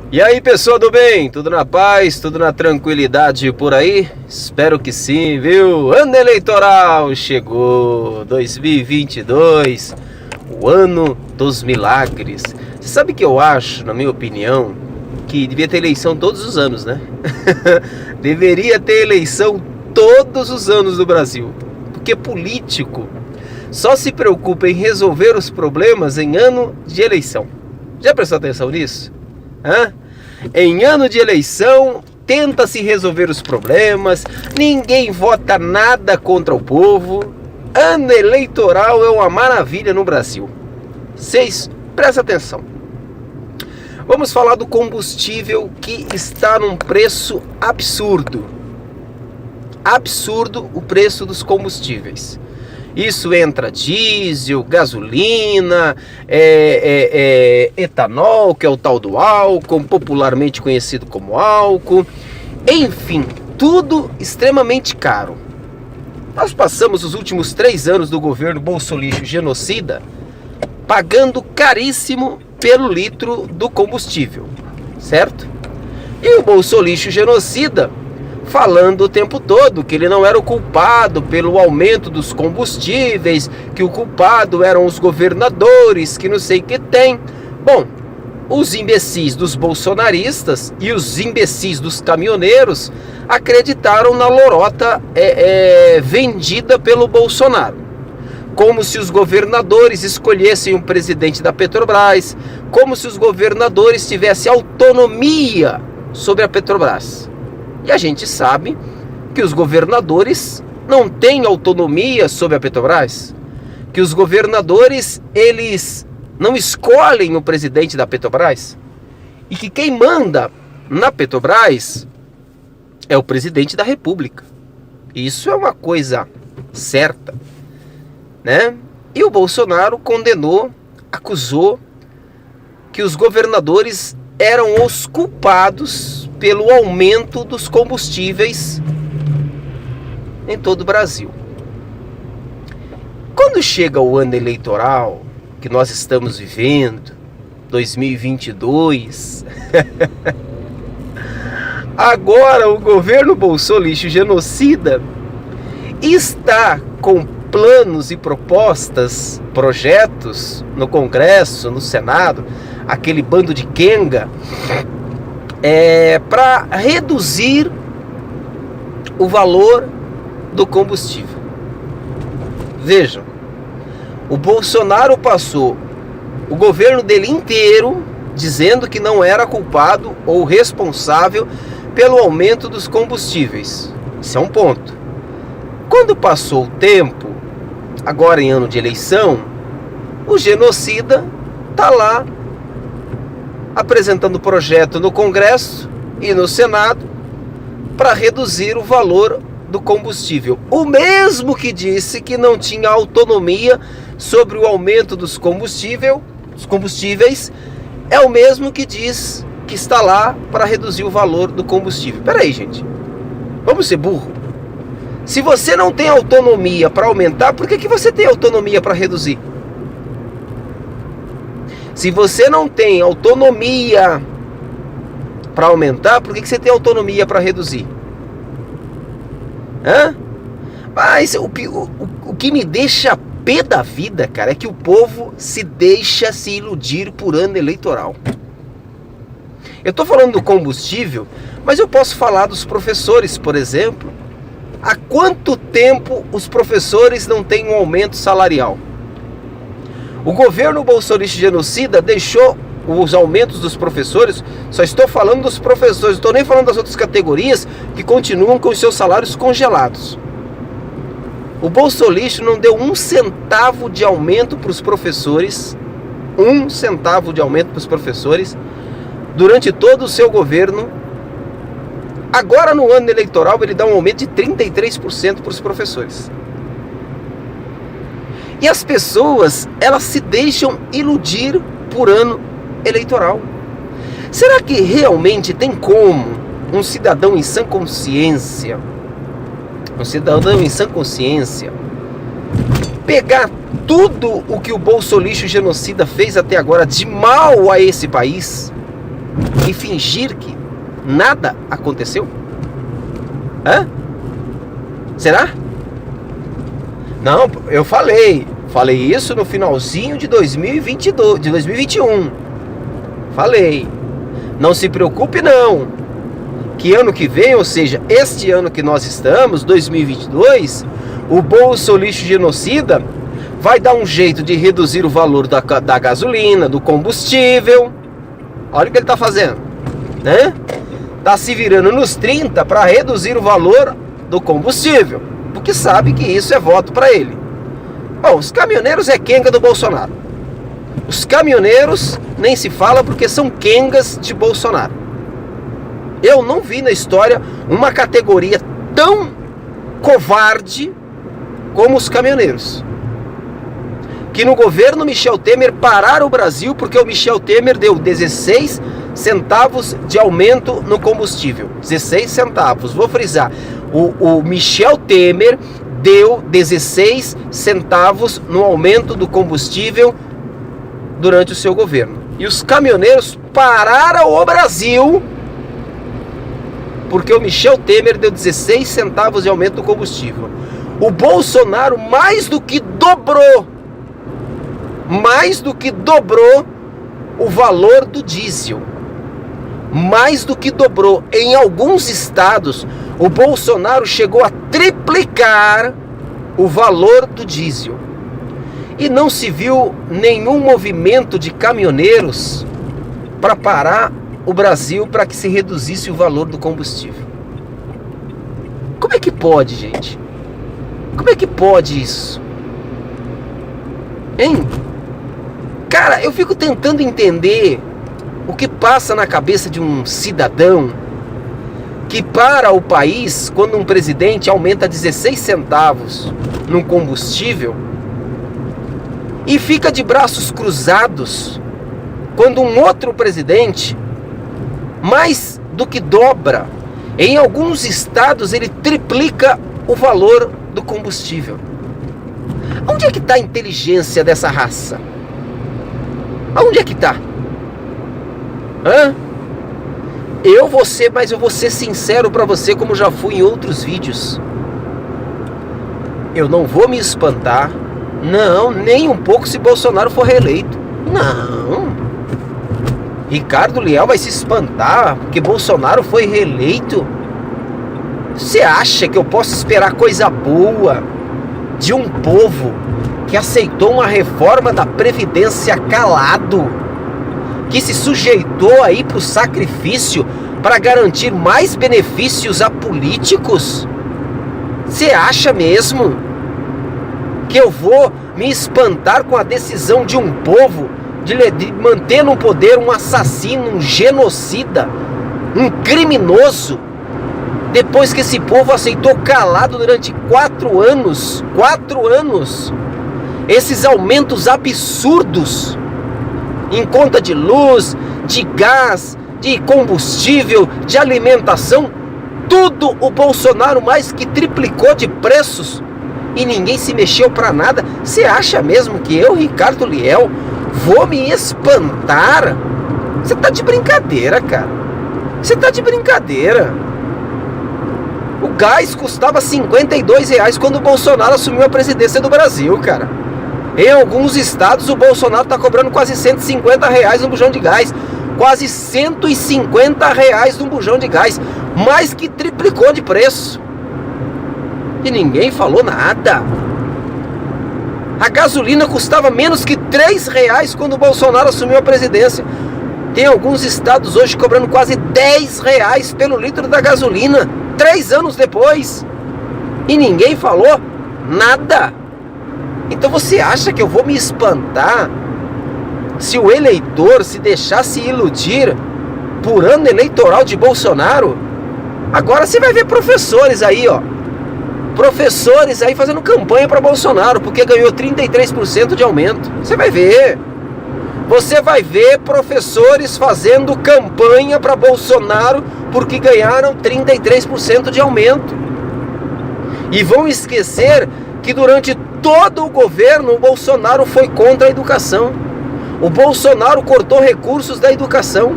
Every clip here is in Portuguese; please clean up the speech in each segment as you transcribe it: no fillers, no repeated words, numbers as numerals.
E aí, pessoal do bem, tudo na paz, tudo na tranquilidade por aí? Espero que sim, viu? Ano eleitoral chegou, 2022, o ano dos milagres. Você sabe que eu acho, na minha opinião, que devia ter eleição todos os anos, né? Deveria ter eleição todos os anos no Brasil, porque político só se preocupa em resolver os problemas em ano de eleição. Já prestou atenção nisso? Hã? Em ano de eleição, tenta-se resolver os problemas, ninguém vota nada contra o povo. Ano eleitoral é uma maravilha no Brasil. Vocês, prestem atenção. Vamos falar do combustível que está num preço absurdo. Absurdo o preço dos combustíveis. Isso entra diesel, gasolina, etanol, que é o tal do álcool, popularmente conhecido como álcool. Enfim, tudo extremamente caro. Nós passamos os últimos 3 anos do governo Bolsonaro genocida pagando caríssimo pelo litro do combustível, certo? E o Bolsonaro genocida falando o tempo todo que ele não era o culpado pelo aumento dos combustíveis, que o culpado eram os governadores, que não sei o que tem. Bom, os imbecis dos bolsonaristas e os imbecis dos caminhoneiros acreditaram na lorota vendida pelo Bolsonaro. Como se os governadores escolhessem o presidente da Petrobras, como se os governadores tivessem autonomia sobre a Petrobras. E a gente sabe que os governadores não têm autonomia sobre a Petrobras, que os governadores, eles não escolhem o presidente da Petrobras, e que quem manda na Petrobras é o presidente da República. Isso é uma coisa certa, né? E o Bolsonaro condenou, acusou que os governadores eram os culpados pelo aumento dos combustíveis em todo o Brasil. Quando chega o ano eleitoral que nós estamos vivendo, 2022, agora o governo Bolsonaro genocida está com planos e propostas, projetos no Congresso, no Senado, aquele bando de quenga, para reduzir o valor do combustível. Vejam, o Bolsonaro passou o governo dele inteiro dizendo que não era culpado ou responsável pelo aumento dos combustíveis. Isso é um ponto. Quando passou o tempo, agora em ano de eleição, o genocida está lá apresentando projeto no Congresso e no Senado para reduzir o valor do combustível. O mesmo que disse que não tinha autonomia sobre o aumento dos combustíveis, é o mesmo que diz que está lá para reduzir o valor do combustível. Peraí, gente, vamos ser burro. Se você não tem autonomia para aumentar, por que você tem autonomia para reduzir? Se você não tem autonomia para aumentar, por que você tem autonomia para reduzir? Mas o que me deixa pé da vida, cara, é que o povo se deixa se iludir por ano eleitoral. Eu estou falando do combustível, mas eu posso falar dos professores, por exemplo. Há quanto tempo os professores não têm um aumento salarial? O governo Bolsonaro genocida deixou os aumentos dos professores, só estou falando dos professores, não estou nem falando das outras categorias que continuam com os seus salários congelados. O Bolsonaro não deu 1 centavo de aumento para os professores, 1 centavo de aumento para os professores, durante todo o seu governo. Agora no ano eleitoral ele dá um aumento de 33% para os professores. E as pessoas, elas se deixam iludir por ano eleitoral. Será que realmente tem como um cidadão em sã consciência, pegar tudo o que o Bolsonaro genocida fez até agora de mal a esse país e fingir que nada aconteceu? Hã? Será? Não, eu falei isso no finalzinho de 2022, de 2021. Falei, não se preocupe não, que ano que vem, ou seja, este ano que nós estamos, 2022, o bolsolixo genocida vai dar um jeito de reduzir o valor da gasolina, do combustível. Olha o que ele está fazendo, né? Está se virando nos 30 para reduzir o valor do combustível, porque sabe que isso é voto para ele. Bom, os caminhoneiros é quenga do Bolsonaro. Os caminhoneiros nem se fala porque são quengas de Bolsonaro. Eu não vi na história uma categoria tão covarde como os caminhoneiros, que no governo Michel Temer pararam o Brasil porque o Michel Temer deu 16 centavos de aumento no combustível. 16 centavos, vou frisar. O Michel Temer deu 16 centavos no aumento do combustível durante o seu governo. E os caminhoneiros pararam o Brasil porque o Michel Temer deu 16 centavos de aumento do combustível. O Bolsonaro mais do que dobrou o valor do diesel. Mais do que dobrou. Em alguns estados, o Bolsonaro chegou a triplicar o valor do diesel. E não se viu nenhum movimento de caminhoneiros para parar o Brasil para que se reduzisse o valor do combustível. Como é que pode, gente? Como é que pode isso? Hein? Cara, eu fico tentando entender o que passa na cabeça de um cidadão que para o país quando um presidente aumenta 16 centavos no combustível e fica de braços cruzados quando um outro presidente mais do que dobra. Em alguns estados ele triplica o valor do combustível. Onde é que está a inteligência dessa raça? Aonde é que está? Mas eu vou ser sincero para você, como já fui em outros vídeos. Eu não vou me espantar, não, nem um pouco se Bolsonaro for reeleito. Não. Ricardo Leal vai se espantar porque Bolsonaro foi reeleito? Você acha que eu posso esperar coisa boa de um povo que aceitou uma reforma da Previdência calado, que se sujeitou aí para o sacrifício para garantir mais benefícios a políticos? Você acha mesmo que eu vou me espantar com a decisão de um povo de manter no poder um assassino, um genocida, um criminoso, depois que esse povo aceitou calado durante 4 anos, esses aumentos absurdos em conta de luz, de gás, de combustível, de alimentação, tudo o Bolsonaro mais que triplicou de preços e ninguém se mexeu para nada? Você acha mesmo que eu, Ricardo Liel, vou me espantar? Você tá de brincadeira, cara. Você tá de brincadeira. O gás custava R$52 quando o Bolsonaro assumiu a presidência do Brasil, cara. Em alguns estados o Bolsonaro está cobrando quase R$150 no bujão de gás. Quase R$150 no bujão de gás. Mais que triplicou de preço. E ninguém falou nada. A gasolina custava menos que R$3 quando o Bolsonaro assumiu a presidência. Tem alguns estados hoje cobrando quase R$10 pelo litro da gasolina. 3 anos depois. E ninguém falou nada. Então você acha que eu vou me espantar se o eleitor se deixasse iludir por ano eleitoral de Bolsonaro? Agora você vai ver professores aí, ó. Professores aí fazendo campanha para Bolsonaro porque ganhou 33% de aumento. Você vai ver. Você vai ver professores fazendo campanha para Bolsonaro porque ganharam 33% de aumento. E vão esquecer que durante todo o governo o Bolsonaro foi contra a educação. O Bolsonaro cortou recursos da educação.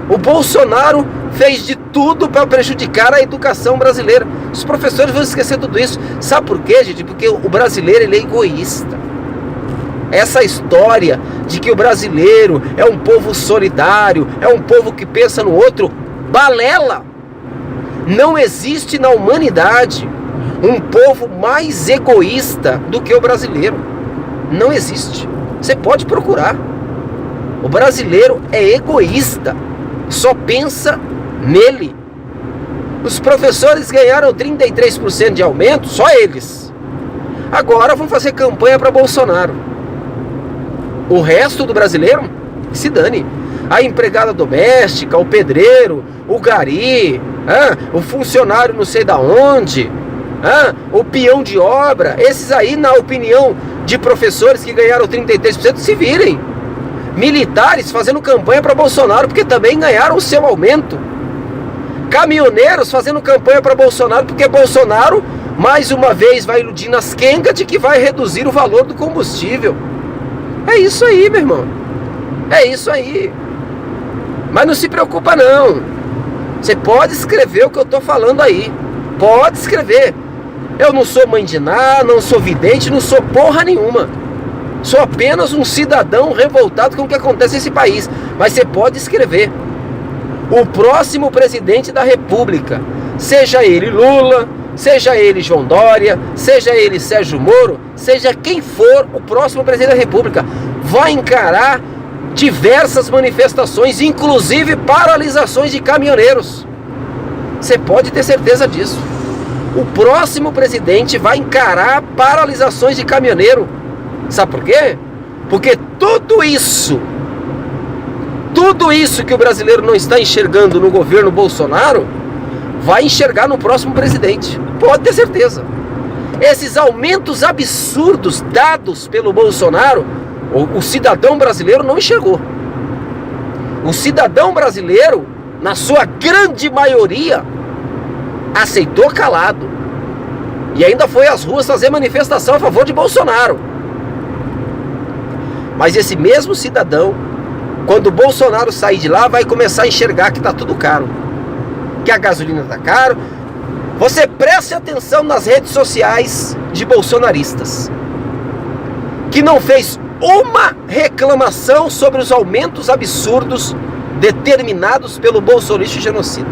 O Bolsonaro fez de tudo para prejudicar a educação brasileira. Os professores vão esquecer tudo isso. Sabe por quê, gente? Porque o brasileiro, ele é egoísta. Essa história de que o brasileiro é um povo solidário, é um povo que pensa no outro, balela. Não existe na humanidade um povo mais egoísta do que o brasileiro. Não existe. Você pode procurar. O brasileiro é egoísta. Só pensa nele. Os professores ganharam 33% de aumento, só eles. Agora vão fazer campanha para Bolsonaro. O resto do brasileiro, se dane. A empregada doméstica, o pedreiro, o gari, o funcionário não sei da onde, o peão de obra, esses aí, na opinião de professores que ganharam 33%, se virem. Militares fazendo campanha para Bolsonaro porque também ganharam o seu aumento. Caminhoneiros fazendo campanha para Bolsonaro porque Bolsonaro mais uma vez vai iludir nas quengas de que vai reduzir o valor do combustível. É isso aí, meu irmão. É isso aí. Mas não se preocupa não. Você pode escrever o que eu estou falando aí. Pode escrever. Eu não sou mãe de nada, não sou vidente, não sou porra nenhuma. Sou apenas um cidadão revoltado com o que acontece nesse país. Mas você pode escrever. O próximo presidente da República, seja ele Lula, seja ele João Dória, seja ele Sérgio Moro, seja quem for o próximo presidente da República, vai encarar diversas manifestações, inclusive paralisações de caminhoneiros. Você pode ter certeza disso. O próximo presidente vai encarar paralisações de caminhoneiro. Sabe por quê? Porque tudo isso que o brasileiro não está enxergando no governo Bolsonaro, vai enxergar no próximo presidente. Pode ter certeza. Esses aumentos absurdos dados pelo Bolsonaro, o cidadão brasileiro não enxergou. O cidadão brasileiro, na sua grande maioria, aceitou calado. E ainda foi às ruas fazer manifestação a favor de Bolsonaro. Mas esse mesmo cidadão, quando o Bolsonaro sair de lá, vai começar a enxergar que está tudo caro. Que a gasolina está caro. Você preste atenção nas redes sociais de bolsonaristas, que não fez uma reclamação sobre os aumentos absurdos determinados pelo bolsonarista genocida.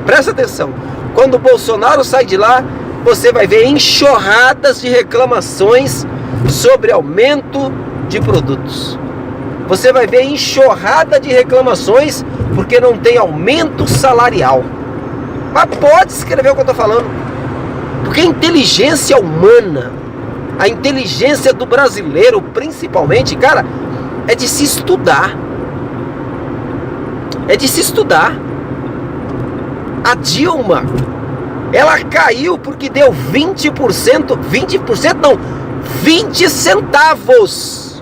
Presta atenção. Quando o Bolsonaro sai de lá, você vai ver enxurradas de reclamações sobre aumento de produtos. Você vai ver enxurrada de reclamações porque não tem aumento salarial. Mas pode escrever o que eu estou falando. Porque a inteligência humana, a inteligência do brasileiro principalmente, cara, é de se estudar. É de se estudar. A Dilma, ela caiu porque deu 20% não, 20 centavos.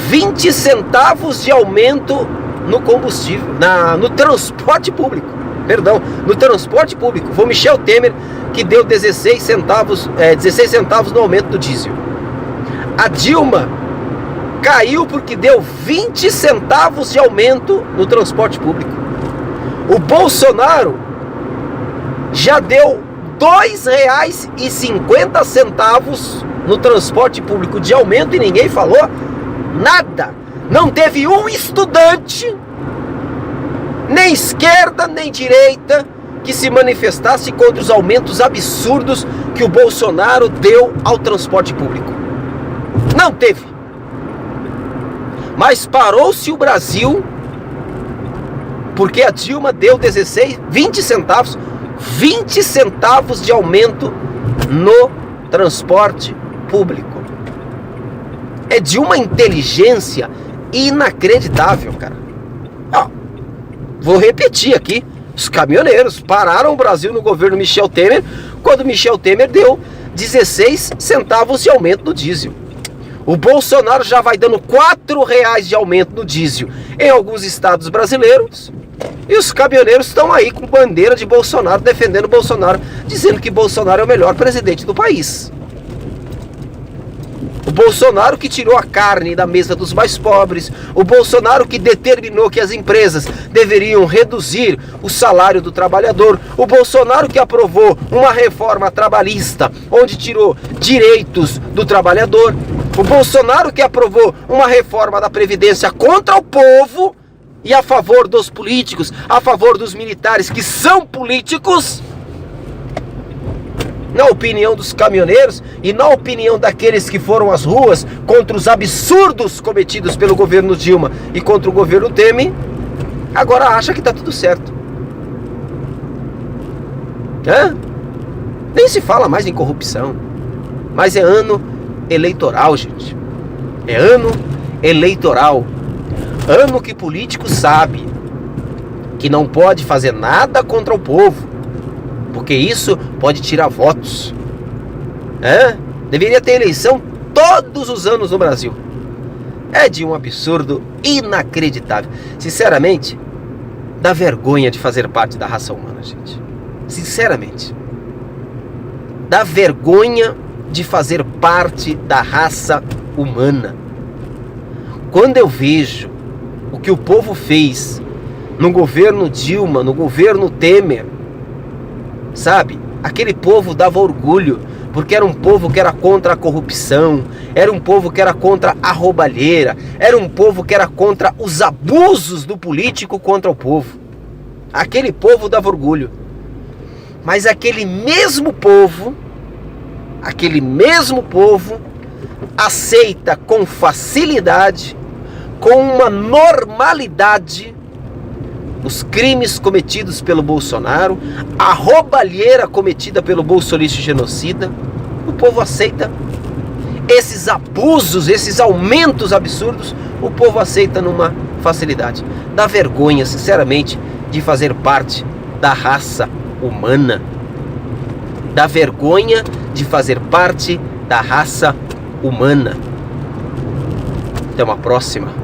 20 centavos de aumento no combustível, no transporte público. Perdão, no transporte público. Foi o Michel Temer que deu 16 centavos no aumento do diesel. A Dilma caiu porque deu 20 centavos de aumento no transporte público. O Bolsonaro já deu R$2,50 no transporte público de aumento e ninguém falou nada. Não teve um estudante, nem esquerda nem direita, que se manifestasse contra os aumentos absurdos que o Bolsonaro deu ao transporte público. Não teve. Mas parou-se o Brasil porque a Dilma deu 20 centavos de aumento no transporte público. É de uma inteligência inacreditável, cara. Vou repetir aqui. Os caminhoneiros pararam o Brasil no governo Michel Temer, quando Michel Temer deu 16 centavos de aumento no diesel. O Bolsonaro já vai dando R$4 de aumento no diesel em alguns estados brasileiros. E os caminhoneiros estão aí com bandeira de Bolsonaro, defendendo Bolsonaro, dizendo que Bolsonaro é o melhor presidente do país. O Bolsonaro que tirou a carne da mesa dos mais pobres, o Bolsonaro que determinou que as empresas deveriam reduzir o salário do trabalhador, o Bolsonaro que aprovou uma reforma trabalhista onde tirou direitos do trabalhador, o Bolsonaro que aprovou uma reforma da Previdência contra o povo e a favor dos políticos, a favor dos militares que são políticos. Na opinião dos caminhoneiros e na opinião daqueles que foram às ruas contra os absurdos cometidos pelo governo Dilma e contra o governo Temer, agora acha que está tudo certo. Nem se fala mais em corrupção. Mas é ano eleitoral, gente. É ano eleitoral. Ano que político sabe que não pode fazer nada contra o povo, porque isso pode tirar votos. Deveria ter eleição todos os anos no Brasil. É de um absurdo inacreditável. Sinceramente, dá vergonha de fazer parte da raça humana, gente. Sinceramente. Dá vergonha de fazer parte da raça humana. Quando eu vejo o que o povo fez no governo Dilma, no governo Temer, sabe? Aquele povo dava orgulho, porque era um povo que era contra a corrupção, era um povo que era contra a roubalheira, era um povo que era contra os abusos do político contra o povo. Aquele povo dava orgulho. Mas aquele mesmo povo aceita com facilidade, com uma normalidade, os crimes cometidos pelo Bolsonaro, a roubalheira cometida pelo bolsonaro genocida. O povo aceita esses abusos, esses aumentos absurdos, o povo aceita numa facilidade. Dá vergonha, sinceramente, de fazer parte da raça humana. Dá vergonha de fazer parte da raça humana. Até uma próxima.